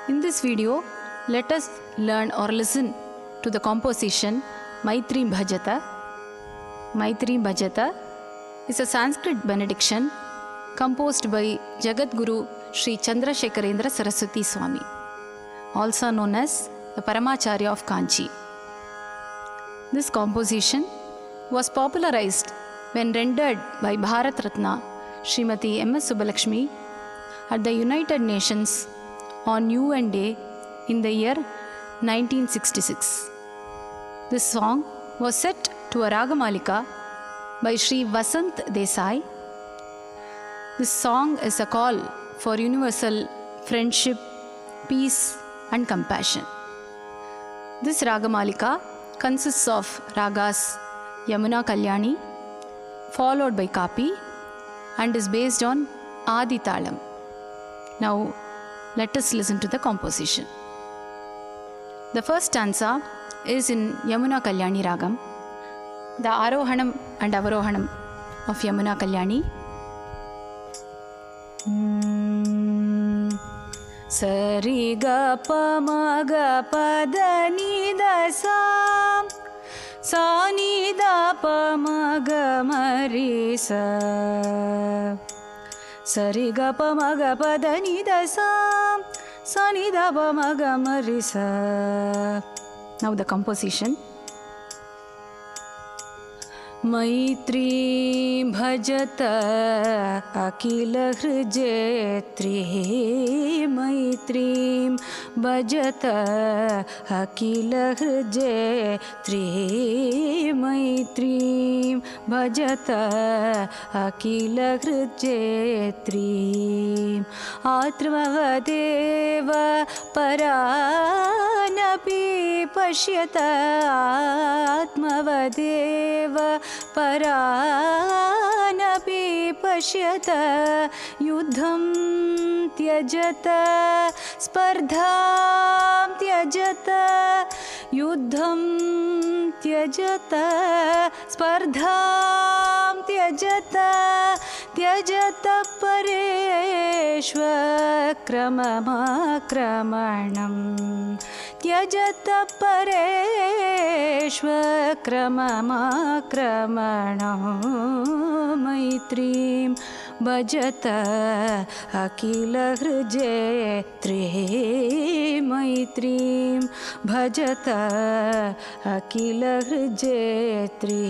In this video, let us learn or listen to the composition Maitri Bhajata. Maitri Bhajata is a Sanskrit benediction composed by Jagadguru Sri Chandrasekharendra Saraswati Swami, also known as the Paramacharya of Kanchi. This composition was popularized when rendered by Bharat Ratna Srimati M.S. Subbalakshmi at the United Nations on UN Day in the year 1966. This song was set to a Ragamalika by Sri Vasant Desai. This song is a call for universal friendship, peace and compassion. This Ragamalika consists of ragas Yamuna Kalyani followed by Kapi and is based on Adi Talam. Now let us listen to the composition. The first stanza is in Yamuna Kalyani Ragam. The Arohanam and Avarohanam of Yamuna Kalyani. Sari ga pa ma ga pa da ni da sa, sa ni da pa ma ga ma re sa. Sari ga pa ma ga pa da ni da sa, sa ni da pa ma ga ma re sa. Now the composition. Maitri bhajata akila hrijetri, Maitri bhajata akila hrijetri, Maitri bhajata akila hrijetri. Atmavadeva paranapi pashyata, Atmavadeva paranapi pashyata, yuddham tyajata spardham tyajata, yuddham tyajata spardham tyajata, tyajata pareshva kramamakramanam, tyajata pareshva kramamakramanam. Maitrim bhajata akila hrijetri, Maitrim bhajata akila hrijetri.